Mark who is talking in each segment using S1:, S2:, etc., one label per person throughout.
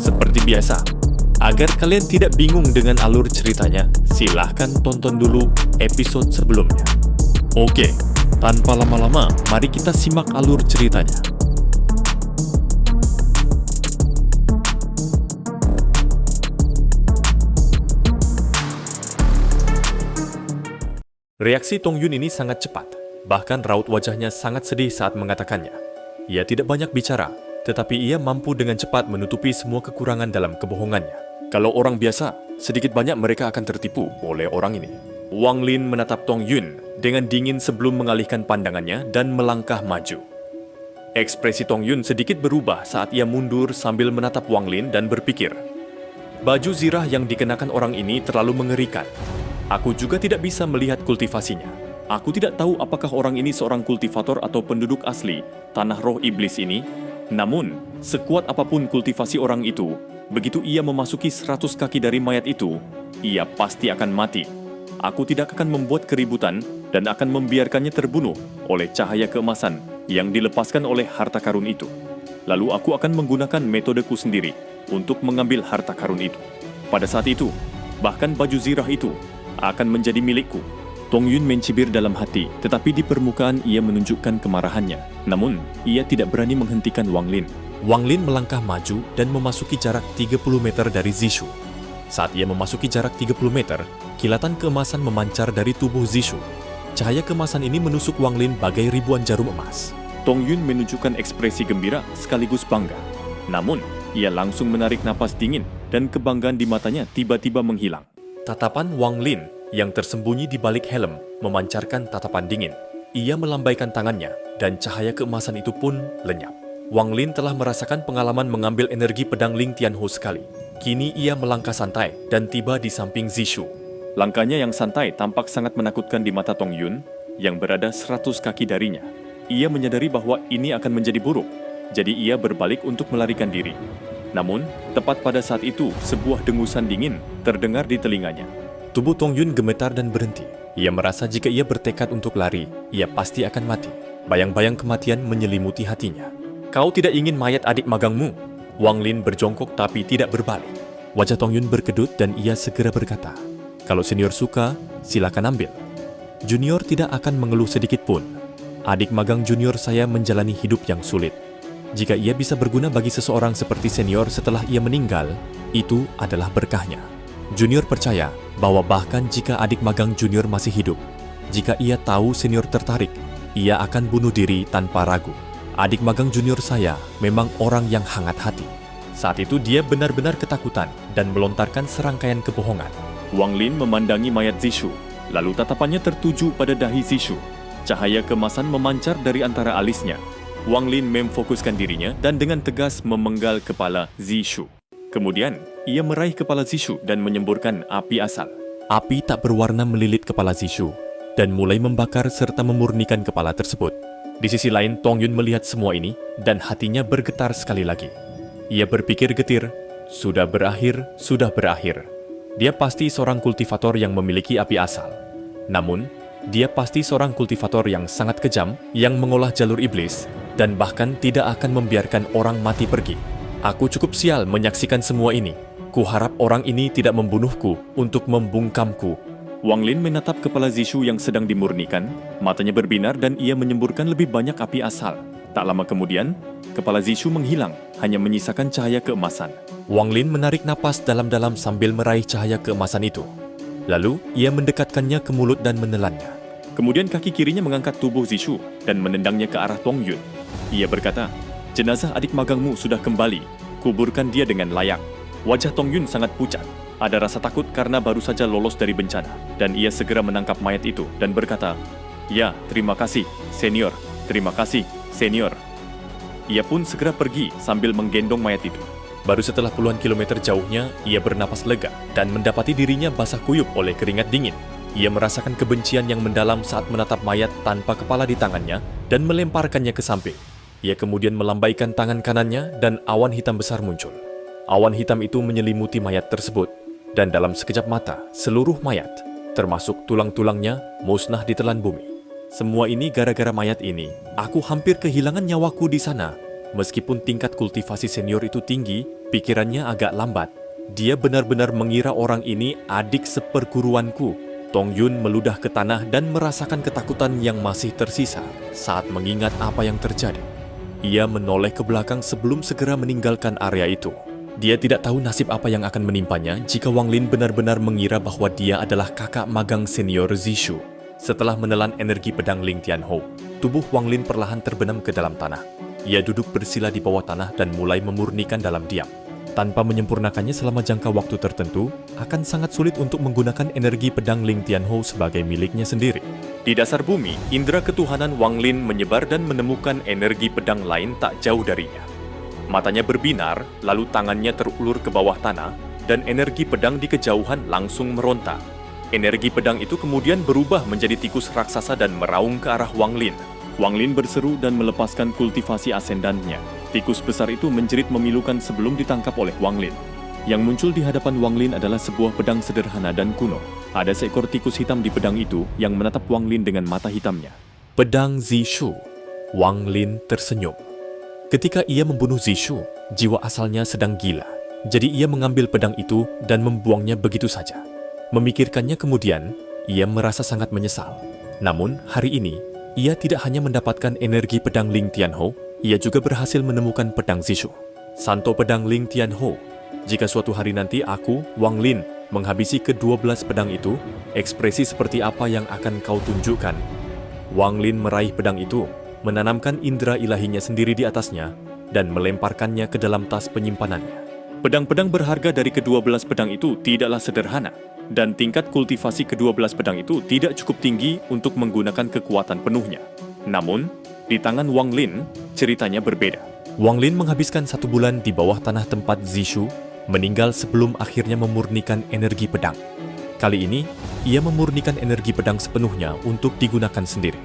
S1: Seperti biasa, agar kalian tidak bingung dengan alur ceritanya, silahkan tonton dulu episode sebelumnya. Oke, tanpa lama-lama, mari kita simak alur ceritanya. Reaksi Tong Yun ini sangat cepat, bahkan raut wajahnya sangat sedih saat mengatakannya. Ia tidak banyak bicara, tetapi ia mampu dengan cepat menutupi semua kekurangan dalam kebohongannya. Kalau orang biasa, sedikit banyak mereka akan tertipu oleh orang ini. Wang Lin menatap Tong Yun dengan dingin sebelum mengalihkan pandangannya dan melangkah maju. Ekspresi Tong Yun sedikit berubah saat ia mundur sambil menatap Wang Lin dan berpikir, baju zirah yang dikenakan orang ini terlalu mengerikan. Aku juga tidak bisa melihat kultivasinya. Aku tidak tahu apakah orang ini seorang kultivator atau penduduk asli tanah roh iblis ini. Namun, sekuat apapun kultivasi orang itu, begitu ia memasuki 100 kaki dari mayat itu, ia pasti akan mati. Aku tidak akan membuat keributan dan akan membiarkannya terbunuh oleh cahaya keemasan yang dilepaskan oleh harta karun itu. Lalu aku akan menggunakan metodeku sendiri untuk mengambil harta karun itu. Pada saat itu, bahkan baju zirah itu akan menjadi milikku. Tong Yun mencibir dalam hati, tetapi di permukaan ia menunjukkan kemarahannya. Namun, ia tidak berani menghentikan Wang Lin. Wang Lin melangkah maju dan memasuki jarak 30 meter dari Zishu. Saat ia memasuki jarak 30 meter, kilatan keemasan memancar dari tubuh Zishu. Cahaya keemasan ini menusuk Wang Lin bagai ribuan jarum emas. Tong Yun menunjukkan ekspresi gembira sekaligus bangga. Namun, ia langsung menarik napas dingin dan kebanggaan di matanya tiba-tiba menghilang. Tatapan Wang Lin yang tersembunyi di balik helm memancarkan tatapan dingin. Ia melambaikan tangannya dan cahaya keemasan itu pun lenyap. Wang Lin telah merasakan pengalaman mengambil energi pedang Ling Tianho sekali. Kini ia melangkah santai dan tiba di samping Zishu. Langkahnya yang santai tampak sangat menakutkan di mata Tong Yun yang berada 100 kaki darinya. Ia menyadari bahwa ini akan menjadi buruk, jadi ia berbalik untuk melarikan diri. Namun, tepat pada saat itu, sebuah dengusan dingin terdengar di telinganya. Tubuh Tong Yun gemetar dan berhenti. Ia merasa jika ia bertekad untuk lari, ia pasti akan mati. Bayang-bayang kematian menyelimuti hatinya. Kau tidak ingin mayat adik magangmu? Wang Lin berjongkok tapi tidak berbalik. Wajah Tong Yun berkedut dan ia segera berkata, kalau senior suka, silakan ambil. Junior tidak akan mengeluh sedikit pun. Adik magang junior saya menjalani hidup yang sulit. Jika ia bisa berguna bagi seseorang seperti senior setelah ia meninggal, itu adalah berkahnya. Junior percaya bahwa bahkan jika adik magang junior masih hidup, jika ia tahu senior tertarik, ia akan bunuh diri tanpa ragu. Adik magang junior saya memang orang yang hangat hati. Saat itu dia benar-benar ketakutan dan melontarkan serangkaian kebohongan. Wang Lin memandangi mayat Zishu, lalu tatapannya tertuju pada dahi Zishu. Cahaya kemasan memancar dari antara alisnya. Wang Lin memfokuskan dirinya dan dengan tegas memenggal kepala Zishu. Kemudian, ia meraih kepala Zishu dan menyemburkan api asal. Api tak berwarna melilit kepala Zishu dan mulai membakar serta memurnikan kepala tersebut. Di sisi lain, Tong Yun melihat semua ini dan hatinya bergetar sekali lagi. Ia berpikir getir, sudah berakhir, sudah berakhir. Dia pasti seorang kultivator yang memiliki api asal. Namun, dia pasti seorang kultivator yang sangat kejam, yang mengolah jalur iblis, dan bahkan tidak akan membiarkan orang mati pergi. Aku cukup sial menyaksikan semua ini. Kuharap orang ini tidak membunuhku untuk membungkamku. Wang Lin menatap kepala Zishu yang sedang dimurnikan, matanya berbinar dan ia menyemburkan lebih banyak api asal. Tak lama kemudian, kepala Zishu menghilang, hanya menyisakan cahaya keemasan. Wang Lin menarik napas dalam-dalam sambil meraih cahaya keemasan itu. Lalu, ia mendekatkannya ke mulut dan menelannya. Kemudian kaki kirinya mengangkat tubuh Zishu dan menendangnya ke arah Tong Yun. Ia berkata, jenazah adik magangmu sudah kembali, kuburkan dia dengan layak. Wajah Tong Yun sangat pucat. Ada rasa takut karena baru saja lolos dari bencana. Dan ia segera menangkap mayat itu dan berkata, ya, terima kasih, senior. Terima kasih, senior. Ia pun segera pergi sambil menggendong mayat itu. Baru setelah puluhan kilometer jauhnya, ia bernapas lega dan mendapati dirinya basah kuyup oleh keringat dingin. Ia merasakan kebencian yang mendalam saat menatap mayat tanpa kepala di tangannya dan melemparkannya ke samping. Ia kemudian melambaikan tangan kanannya dan awan hitam besar muncul. Awan hitam itu menyelimuti mayat tersebut, dan dalam sekejap mata, seluruh mayat, termasuk tulang-tulangnya, musnah ditelan bumi. Semua ini gara-gara mayat ini. Aku hampir kehilangan nyawaku di sana. Meskipun tingkat kultivasi senior itu tinggi, pikirannya agak lambat. Dia benar-benar mengira orang ini adik seperguruanku. Tong Yun meludah ke tanah dan merasakan ketakutan yang masih tersisa saat mengingat apa yang terjadi. Ia menoleh ke belakang sebelum segera meninggalkan area itu. Dia tidak tahu nasib apa yang akan menimpanya jika Wang Lin benar-benar mengira bahwa dia adalah kakak magang senior Zishu. Setelah menelan energi pedang Ling Tianhou, tubuh Wang Lin perlahan terbenam ke dalam tanah. Ia duduk bersila di bawah tanah dan mulai memurnikan dalam diam. Tanpa menyempurnakannya selama jangka waktu tertentu, akan sangat sulit untuk menggunakan energi pedang Ling Tianhou sebagai miliknya sendiri. Di dasar bumi, indera ketuhanan Wang Lin menyebar dan menemukan energi pedang lain tak jauh darinya. Matanya berbinar, lalu tangannya terulur ke bawah tanah, dan energi pedang di kejauhan langsung meronta. Energi pedang itu kemudian berubah menjadi tikus raksasa dan meraung ke arah Wang Lin. Wang Lin berseru dan melepaskan kultivasi asendannya. Tikus besar itu menjerit memilukan sebelum ditangkap oleh Wang Lin. Yang muncul di hadapan Wang Lin adalah sebuah pedang sederhana dan kuno. Ada seekor tikus hitam di pedang itu yang menatap Wang Lin dengan mata hitamnya. Pedang Zishu. Wang Lin tersenyum. Ketika ia membunuh Zishu, jiwa asalnya sedang gila. Jadi ia mengambil pedang itu dan membuangnya begitu saja. Memikirkannya kemudian, ia merasa sangat menyesal. Namun, hari ini, ia tidak hanya mendapatkan energi pedang Ling Tianhou, ia juga berhasil menemukan pedang Zishu. Santo pedang Ling Tianhou. Jika suatu hari nanti aku, Wang Lin, menghabisi ke-12 pedang itu, ekspresi seperti apa yang akan kau tunjukkan? Wang Lin meraih pedang itu, menanamkan indera ilahinya sendiri di atasnya, dan melemparkannya ke dalam tas penyimpanannya. Pedang-pedang berharga dari ke-12 pedang itu tidaklah sederhana, dan tingkat kultivasi ke-12 pedang itu tidak cukup tinggi untuk menggunakan kekuatan penuhnya. Namun, di tangan Wang Lin, ceritanya berbeda. Wang Lin menghabiskan 1 bulan di bawah tanah tempat Zishu, meninggal sebelum akhirnya memurnikan energi pedang. Kali ini, ia memurnikan energi pedang sepenuhnya untuk digunakan sendiri.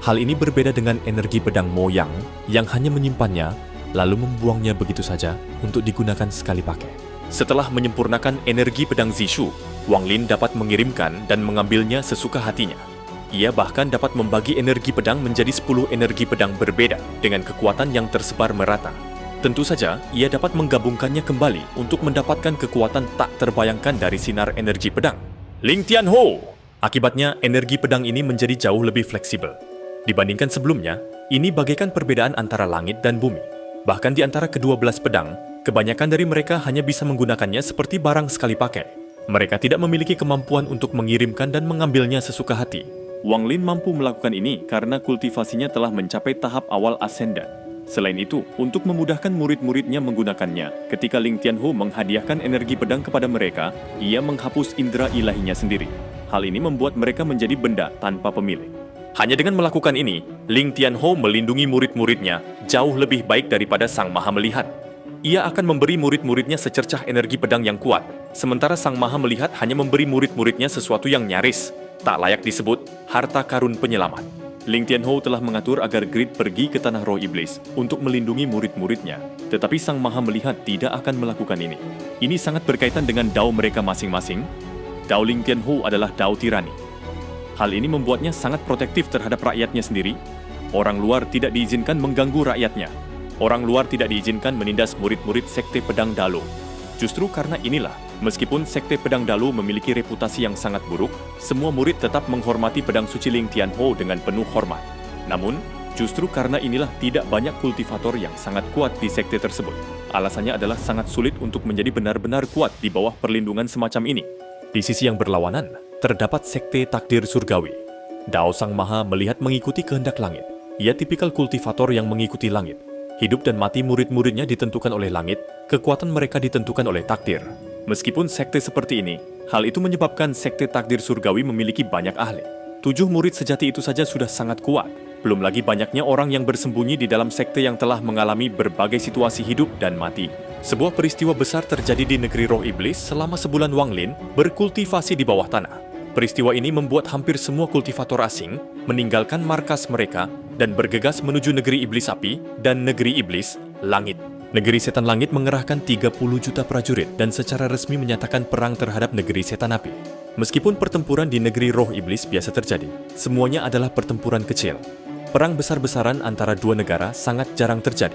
S1: Hal ini berbeda dengan energi pedang Mo yang hanya menyimpannya, lalu membuangnya begitu saja untuk digunakan sekali pakai. Setelah menyempurnakan energi pedang Zishu, Wang Lin dapat mengirimkan dan mengambilnya sesuka hatinya. Ia bahkan dapat membagi energi pedang menjadi 10 energi pedang berbeda dengan kekuatan yang tersebar merata. Tentu saja, ia dapat menggabungkannya kembali untuk mendapatkan kekuatan tak terbayangkan dari sinar energi pedang. Ling Tianhou! Akibatnya, energi pedang ini menjadi jauh lebih fleksibel. Dibandingkan sebelumnya, ini bagaikan perbedaan antara langit dan bumi. Bahkan di antara ke-12 pedang, kebanyakan dari mereka hanya bisa menggunakannya seperti barang sekali pakai. Mereka tidak memiliki kemampuan untuk mengirimkan dan mengambilnya sesuka hati. Wang Lin mampu melakukan ini karena kultivasinya telah mencapai tahap awal ascendant. Selain itu, untuk memudahkan murid-muridnya menggunakannya, ketika Ling Tianhou menghadiahkan energi pedang kepada mereka, ia menghapus indera ilahinya sendiri. Hal ini membuat mereka menjadi benda tanpa pemilik. Hanya dengan melakukan ini, Ling Tianhou melindungi murid-muridnya jauh lebih baik daripada Sang Maha Melihat. Ia akan memberi murid-muridnya secercah energi pedang yang kuat, sementara Sang Maha Melihat hanya memberi murid-muridnya sesuatu yang nyaris, tak layak disebut harta karun penyelamat. Ling Tianhou telah mengatur agar Grid pergi ke tanah roh iblis untuk melindungi murid-muridnya, tetapi Sang Maha Melihat tidak akan melakukan ini. Ini sangat berkaitan dengan dao mereka masing-masing. Dao Ling Tianhou adalah dao tirani. Hal ini membuatnya sangat protektif terhadap rakyatnya sendiri. Orang luar tidak diizinkan mengganggu rakyatnya. Orang luar tidak diizinkan menindas murid-murid sekte pedang Dalo. Justru karena inilah, meskipun sekte pedang Dalo memiliki reputasi yang sangat buruk, semua murid tetap menghormati pedang suci Ling Tianhou dengan penuh hormat. Namun, justru karena inilah tidak banyak kultivator yang sangat kuat di sekte tersebut. Alasannya adalah sangat sulit untuk menjadi benar-benar kuat di bawah perlindungan semacam ini. Di sisi yang berlawanan, terdapat sekte takdir surgawi. Dao Sang Maha melihat mengikuti kehendak langit. Ia tipikal kultivator yang mengikuti langit. Hidup dan mati murid-muridnya ditentukan oleh langit, kekuatan mereka ditentukan oleh takdir. Meskipun sekte seperti ini, hal itu menyebabkan sekte takdir surgawi memiliki banyak ahli. 7 murid sejati itu saja sudah sangat kuat. Belum lagi banyaknya orang yang bersembunyi di dalam sekte yang telah mengalami berbagai situasi hidup dan mati. Sebuah peristiwa besar terjadi di negeri roh iblis selama sebulan Wang Lin berkultivasi di bawah tanah. Peristiwa ini membuat hampir semua kultivator asing meninggalkan markas mereka dan bergegas menuju negeri iblis api dan negeri iblis langit. Negeri setan langit mengerahkan 30 juta prajurit dan secara resmi menyatakan perang terhadap negeri setan api. Meskipun pertempuran di negeri roh iblis biasa terjadi, semuanya adalah pertempuran kecil. Perang besar-besaran antara dua negara sangat jarang terjadi.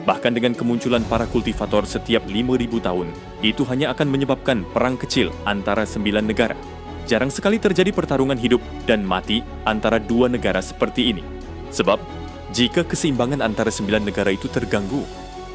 S1: Bahkan dengan kemunculan para kultivator setiap 5.000 tahun, itu hanya akan menyebabkan perang kecil antara 9 negara. Jarang sekali terjadi pertarungan hidup dan mati antara dua negara seperti ini. Sebab, jika keseimbangan antara 9 negara itu terganggu,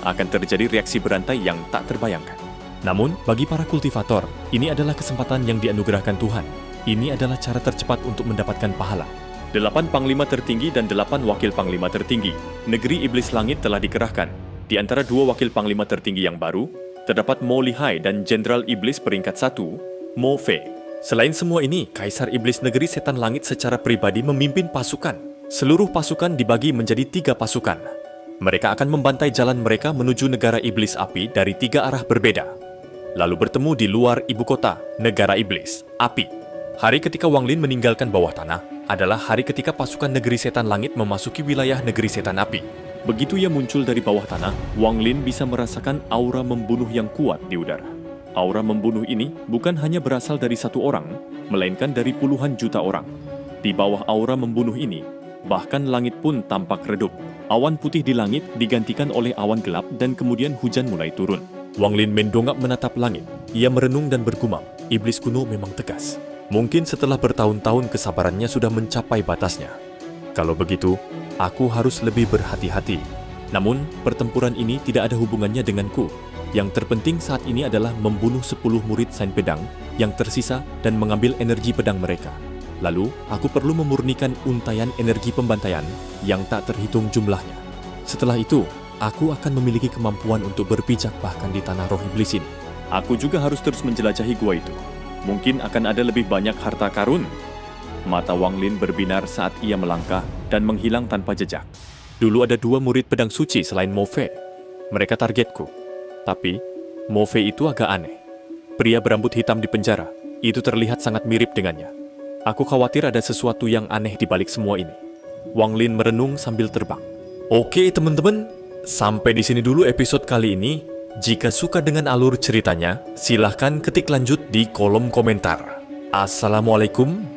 S1: akan terjadi reaksi berantai yang tak terbayangkan. Namun, bagi para kultivator, ini adalah kesempatan yang dianugerahkan Tuhan. Ini adalah cara tercepat untuk mendapatkan pahala. 8 panglima tertinggi dan 8 wakil panglima tertinggi, negeri iblis langit telah dikerahkan. Di antara 2 wakil panglima tertinggi yang baru, terdapat Mo Lihai dan Jenderal Iblis peringkat 1, Mo Fei. Selain semua ini, Kaisar Iblis Negeri Setan Langit secara pribadi memimpin pasukan. Seluruh pasukan dibagi menjadi 3 pasukan. Mereka akan membantai jalan mereka menuju negara Iblis Api dari 3 arah berbeda. Lalu bertemu di luar ibu kota, negara Iblis Api. Hari ketika Wang Lin meninggalkan bawah tanah adalah hari ketika pasukan negeri setan langit memasuki wilayah negeri setan api. Begitu ia muncul dari bawah tanah, Wang Lin bisa merasakan aura membunuh yang kuat di udara. Aura membunuh ini bukan hanya berasal dari satu orang, melainkan dari puluhan juta orang. Di bawah aura membunuh ini, bahkan langit pun tampak redup. Awan putih di langit digantikan oleh awan gelap dan kemudian hujan mulai turun. Wang Lin mendongak menatap langit. Ia merenung dan bergumam, iblis kuno memang tegas. Mungkin setelah bertahun-tahun kesabarannya sudah mencapai batasnya. Kalau begitu, aku harus lebih berhati-hati. Namun, pertempuran ini tidak ada hubungannya denganku. Yang terpenting saat ini adalah membunuh 10 murid Saint Pedang yang tersisa dan mengambil energi pedang mereka. Lalu, aku perlu memurnikan untaian energi pembantaian yang tak terhitung jumlahnya. Setelah itu, aku akan memiliki kemampuan untuk berpijak bahkan di tanah roh iblis ini. Aku juga harus terus menjelajahi gua itu. Mungkin akan ada lebih banyak harta karun. Mata Wang Lin berbinar saat ia melangkah dan menghilang tanpa jejak. Dulu ada 2 murid pedang suci selain Mo Fei. Mereka targetku. Tapi, Mo Fei itu agak aneh. Pria berambut hitam di penjara, itu terlihat sangat mirip dengannya. Aku khawatir ada sesuatu yang aneh di balik semua ini. Wang Lin merenung sambil terbang. Oke teman-teman, sampai di sini dulu episode kali ini. Jika suka dengan alur ceritanya, silahkan ketik lanjut di kolom komentar. Assalamualaikum